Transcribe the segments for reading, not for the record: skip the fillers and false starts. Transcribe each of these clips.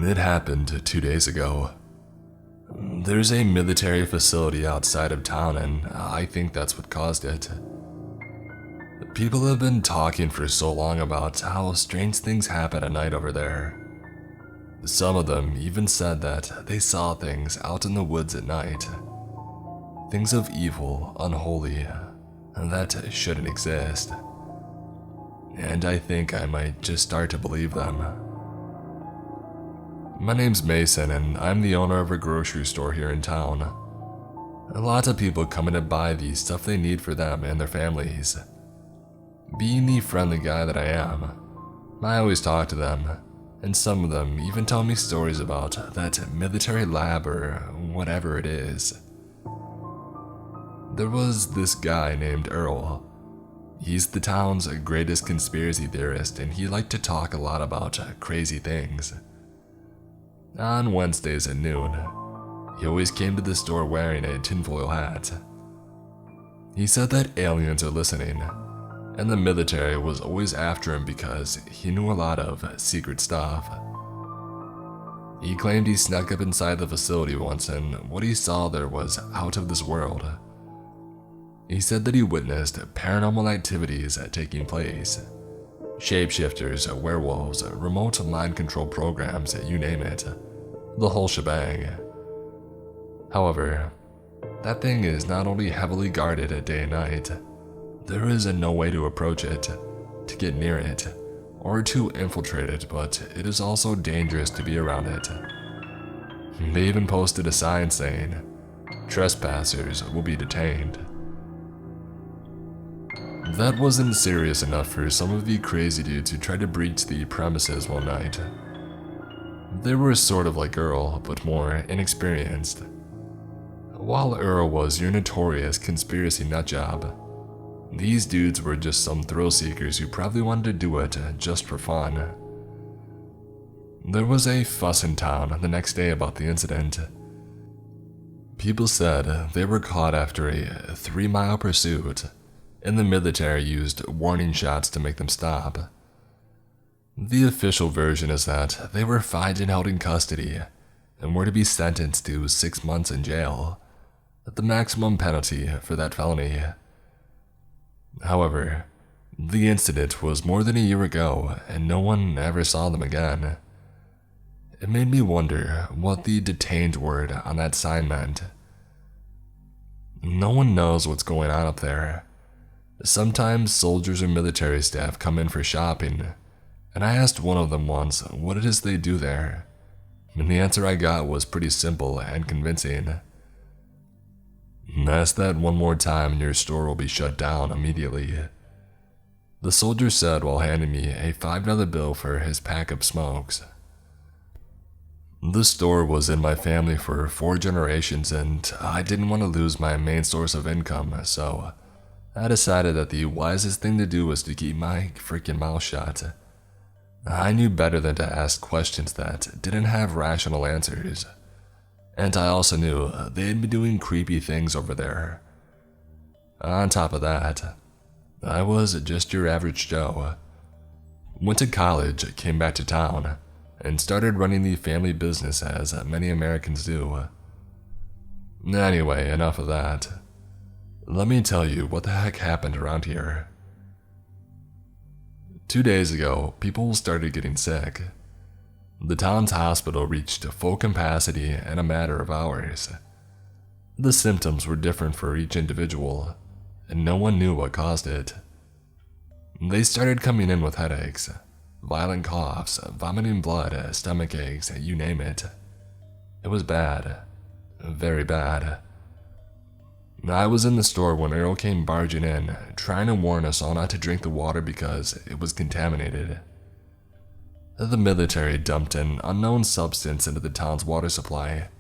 It happened 2 days ago. There's a military facility outside of town, and I think that's what caused it. People have been talking for so long about how strange things happen at night over there. Some of them even said that they saw things out in the woods at night. Things of evil, unholy, that shouldn't exist. And I think I might just start to believe them. My name's Mason, and I'm the owner of a grocery store here in town. A lot of people come in to buy the stuff they need for them and their families. Being the friendly guy that I am, I always talk to them, and some of them even tell me stories about that military lab or whatever it is. There was this guy named Earl. He's the town's greatest conspiracy theorist, and he liked to talk a lot about crazy things. On Wednesdays at noon, he always came to the store wearing a tinfoil hat. He said that aliens are listening, and the military was always after him because he knew a lot of secret stuff. He claimed he snuck up inside the facility once, and what he saw there was out of this world. He said that he witnessed paranormal activities taking place. Shapeshifters, werewolves, remote mind control programs, you name it. The whole shebang. However, that thing is not only heavily guarded at day and night, there is no way to approach it, to get near it, or to infiltrate it, but it is also dangerous to be around it. They even posted a sign saying, "Trespassers will be detained." That wasn't serious enough for some of the crazy dudes who tried to breach the premises one night. They were sort of like Earl, but more inexperienced. While Earl was your notorious conspiracy nutjob, these dudes were just some thrill seekers who probably wanted to do it just for fun. There was a fuss in town the next day about the incident. People said they were caught after a 3-mile pursuit, and the military used warning shots to make them stop. The official version is that they were fined and held in custody, and were to be sentenced to 6 months in jail, at the maximum penalty for that felony. However, the incident was more than a year ago, and no one ever saw them again. It made me wonder what the detained word on that sign meant. No one knows what's going on up there. Sometimes soldiers or military staff come in for shopping, and I asked one of them once what it is they do there, and the answer I got was pretty simple and convincing. "Ask that one more time and your store will be shut down immediately," the soldier said while handing me a $5 bill for his pack of smokes. The store was in my family for 4 generations, and I didn't want to lose my main source of income, so I decided that the wisest thing to do was to keep my freaking mouth shut. I knew better than to ask questions that didn't have rational answers. And I also knew they'd be doing creepy things over there. On top of that, I was just your average Joe. Went to college, came back to town, and started running the family business as many Americans do. Anyway, enough of that. Let me tell you what the heck happened around here. 2 days ago, people started getting sick. The town's hospital reached full capacity in a matter of hours. The symptoms were different for each individual, and no one knew what caused it. They started coming in with headaches, violent coughs, vomiting blood, stomach aches, you name it. It was bad. Very bad. I was in the store when Earl came barging in, trying to warn us all not to drink the water because it was contaminated. The military dumped an unknown substance into the town's water supply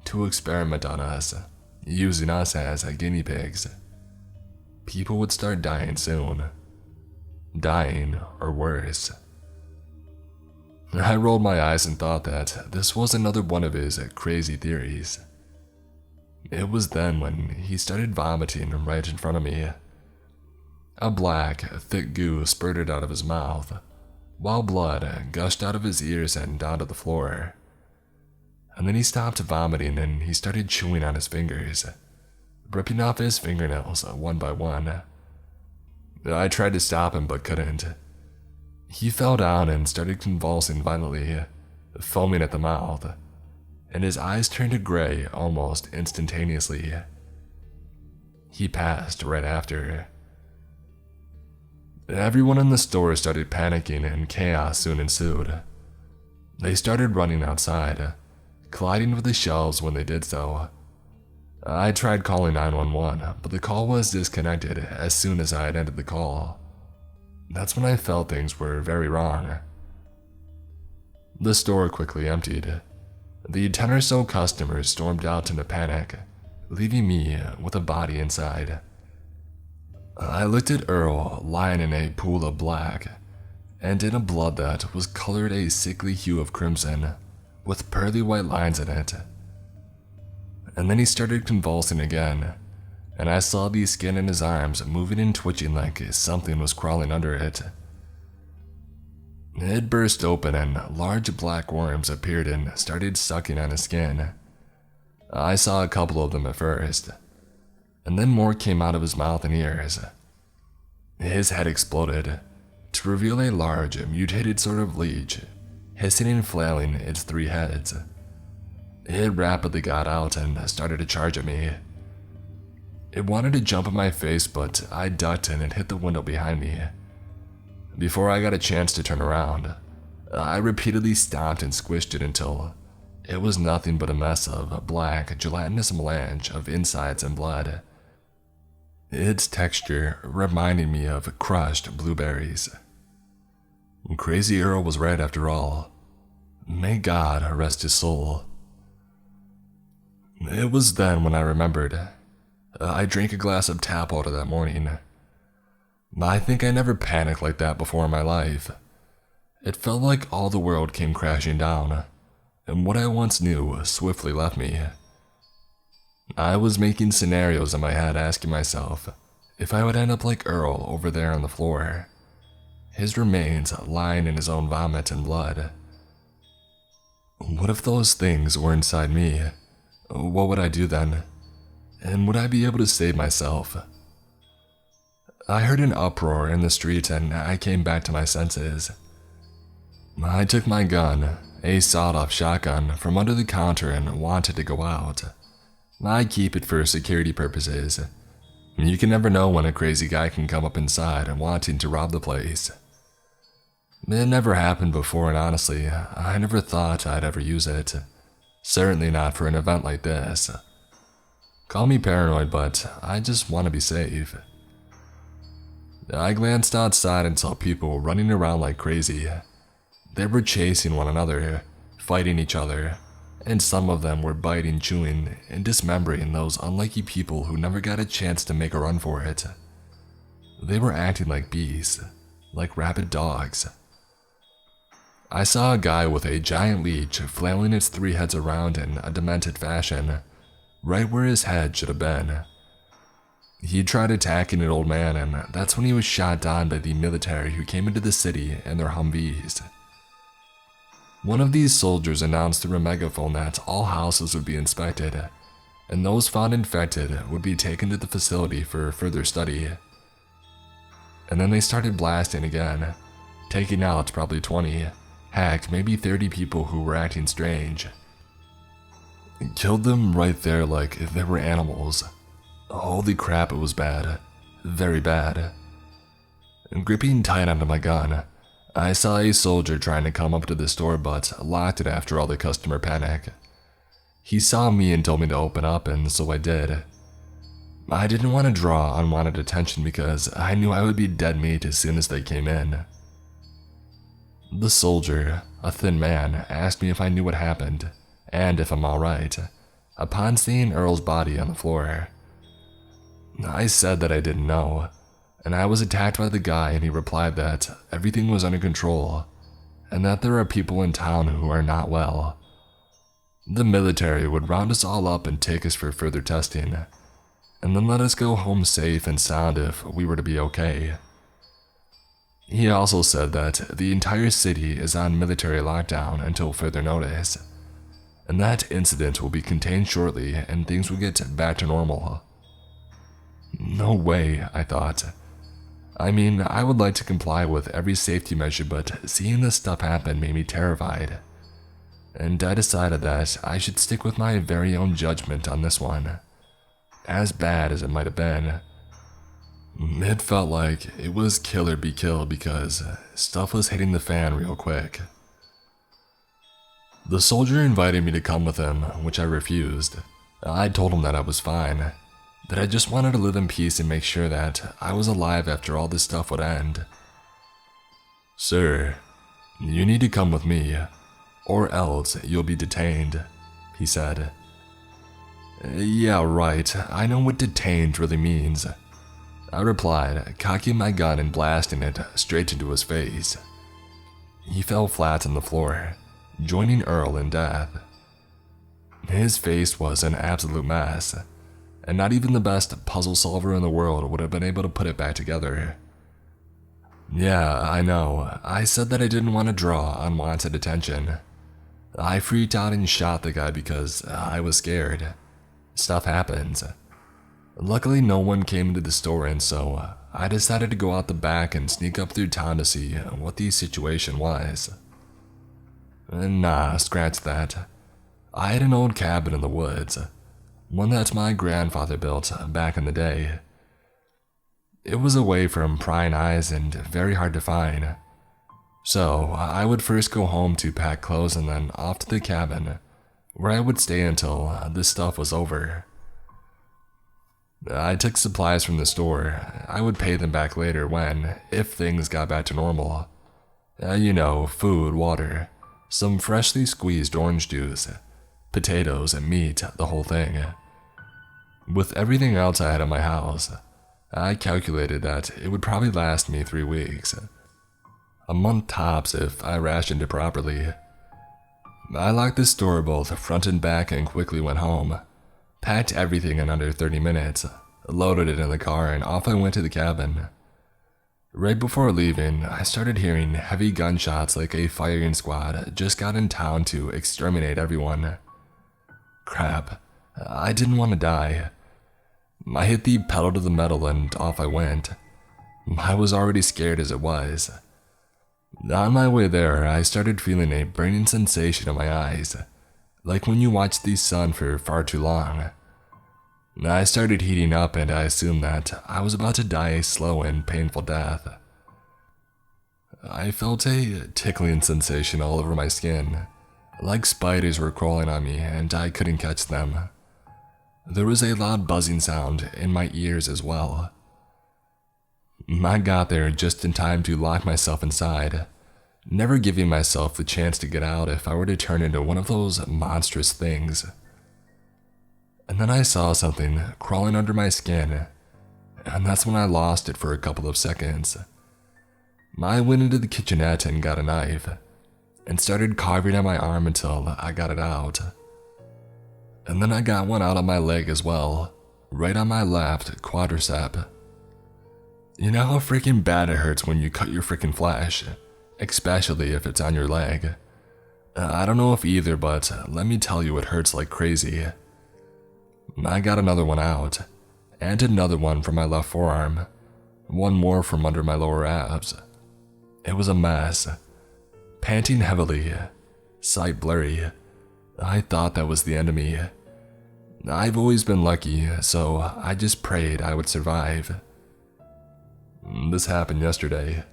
to experiment on us, using us as guinea pigs. People would start dying soon. Dying, or worse. I rolled my eyes and thought that this was another one of his crazy theories. It was then when he started vomiting right in front of me. A black, thick goo spurted out of his mouth, while blood gushed out of his ears and onto the floor, and then he stopped vomiting and he started chewing on his fingers, ripping off his fingernails one by one. I tried to stop him but couldn't. He fell down and started convulsing violently, foaming at the mouth, and his eyes turned gray almost instantaneously. He passed right after. Everyone in the store started panicking and chaos soon ensued. They started running outside, colliding with the shelves when they did so. I tried calling 911, but the call was disconnected as soon as I had ended the call. That's when I felt things were very wrong. The store quickly emptied. The 10 or so customers stormed out in a panic, leaving me with a body inside. I looked at Earl lying in a pool of black, and in a blood that was colored a sickly hue of crimson, with pearly white lines in it. And then he started convulsing again, and I saw the skin in his arms moving and twitching like something was crawling under it. It burst open and large black worms appeared and started sucking on his skin. I saw a couple of them at first, and then more came out of his mouth and ears. His head exploded to reveal a large, mutated sort of leech, hissing and flailing its 3 heads. It rapidly got out and started to charge at me. It wanted to jump in my face, but I ducked and it hit the window behind me. Before I got a chance to turn around, I repeatedly stomped and squished it until it was nothing but a mess of black, gelatinous melange of insides and blood. Its texture reminded me of crushed blueberries. Crazy Earl was right after all. May God rest his soul. It was then when I remembered. I drank a glass of tap water that morning. I think I never panicked like that before in my life. It felt like all the world came crashing down, and what I once knew swiftly left me. I was making scenarios in my head, asking myself if I would end up like Earl over there on the floor, his remains lying in his own vomit and blood. What if those things were inside me? What would I do then? And would I be able to save myself? I heard an uproar in the street and I came back to my senses. I took my gun, a sawed-off shotgun, from under the counter and wanted to go out. I keep it for security purposes. You can never know when a crazy guy can come up inside wanting to rob the place. It never happened before, and honestly, I never thought I'd ever use it. Certainly not for an event like this. Call me paranoid, but I just want to be safe. I glanced outside and saw people running around like crazy. They were chasing one another, fighting each other, and some of them were biting, chewing, and dismembering those unlucky people who never got a chance to make a run for it. They were acting like beasts, like rabid dogs. I saw a guy with a giant leech flailing its 3 heads around in a demented fashion, right where his head should have been. He tried attacking an old man, and that's when he was shot down by the military who came into the city in their Humvees. One of these soldiers announced through a megaphone that all houses would be inspected, and those found infected would be taken to the facility for further study. And then they started blasting again, taking out probably 20, heck, maybe 30 people who were acting strange. Killed them right there like they were animals. Holy crap, it was bad. Very bad. Gripping tight onto my gun, I saw a soldier trying to come up to the store but locked it after all the customer panic. He saw me and told me to open up, and so I did. I didn't want to draw unwanted attention because I knew I would be dead meat as soon as they came in. The soldier, a thin man, asked me if I knew what happened, and if I'm alright, upon seeing Earl's body on the floor. I said that I didn't know, and I was attacked by the guy, and he replied that everything was under control, and that there are people in town who are not well. The military would round us all up and take us for further testing, and then let us go home safe and sound if we were to be okay. He also said that the entire city is on military lockdown until further notice, and that incident will be contained shortly and things will get back to normal. No way, I thought. I mean, I would like to comply with every safety measure, but seeing this stuff happen made me terrified. And I decided that I should stick with my very own judgment on this one. As bad as it might have been, it felt like it was kill or be killed because stuff was hitting the fan real quick. The soldier invited me to come with him, which I refused. I told him that I was fine, that I just wanted to live in peace and make sure that I was alive after all this stuff would end. "Sir, you need to come with me, or else you'll be detained," he said. "Yeah, right, I know what detained really means," I replied, cocking my gun and blasting it straight into his face. He fell flat on the floor, joining Earl in death. His face was an absolute mess, and not even the best puzzle solver in the world would have been able to put it back together. Yeah, I know, I said that I didn't want to draw unwanted attention. I freaked out and shot the guy because I was scared. Stuff happens. Luckily, no one came into the store, and so I decided to go out the back and sneak up through town to see what the situation was. Nah, scratch that. I had an old cabin in the woods, one that my grandfather built back in the day. It was away from prying eyes and very hard to find. So I would first go home to pack clothes and then off to the cabin, where I would stay until this stuff was over. I took supplies from the store. I would pay them back later when, if things got back to normal. You know, food, water, some freshly squeezed orange juice, potatoes and meat, the whole thing. With everything else I had in my house, I calculated that it would probably last me 3 weeks. A month tops if I rationed it properly. I locked the store both front and back and quickly went home. Packed everything in under 30 minutes, loaded it in the car, and off I went to the cabin. Right before leaving, I started hearing heavy gunshots like a firing squad just got in town to exterminate everyone. Crap, I didn't want to die. I hit the pedal to the metal and off I went. I was already scared as it was. On my way there, I started feeling a burning sensation in my eyes, like when you watch the sun for far too long. I started heating up and I assumed that I was about to die a slow and painful death. I felt a tickling sensation all over my skin, like spiders were crawling on me and I couldn't catch them. There was a loud buzzing sound in my ears as well. I got there just in time to lock myself inside, never giving myself the chance to get out if I were to turn into one of those monstrous things. And then I saw something crawling under my skin, and that's when I lost it for a couple of seconds. I went into the kitchenette and got a knife, and started carving at my arm until I got it out. And then I got one out on my leg as well, right on my left quadricep. You know how freaking bad it hurts when you cut your freaking flesh, especially if it's on your leg. I don't know if either, but let me tell you it hurts like crazy. I got another one out, and another one from my left forearm, one more from under my lower abs. It was a mess. Panting heavily, sight blurry, I thought that was the end of me. I've always been lucky, so I just prayed I would survive. This happened yesterday.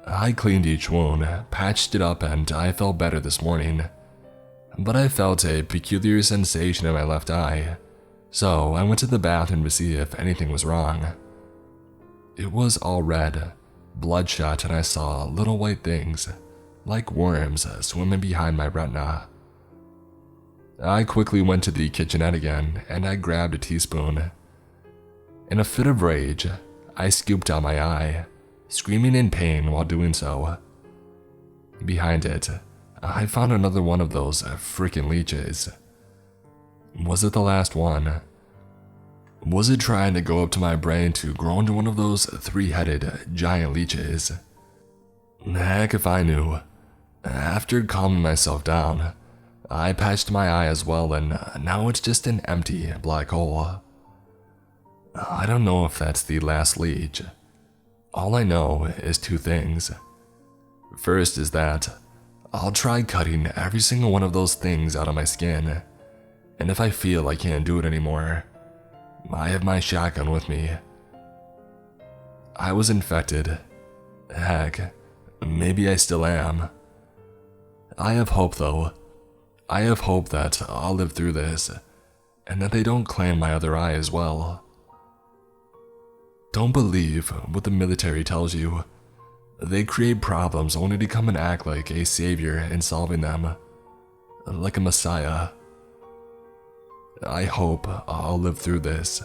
I cleaned each wound, patched it up, and I felt better this morning. But I felt a peculiar sensation in my left eye, so I went to the bathroom to see if anything was wrong. It was all red, bloodshot, and I saw little white things, like worms, swimming behind my retina. I quickly went to the kitchenette again, and I grabbed a teaspoon. In a fit of rage, I scooped out my eye, screaming in pain while doing so. Behind it, I found another one of those freaking leeches. Was it the last one? Was it trying to go up to my brain to grow into one of those 3-headed giant leeches? Heck if I knew. After calming myself down, I patched my eye as well, and now it's just an empty black hole. I don't know if that's the last leech. All I know is two things. First is that I'll try cutting every single one of those things out of my skin, and if I feel I can't do it anymore, I have my shotgun with me. I was infected. Heck, maybe I still am. I have hope though. I have hope that I'll live through this, and that they don't claim my other eye as well. Don't believe what the military tells you. They create problems only to come and act like a savior in solving them, like a messiah. I hope I'll live through this.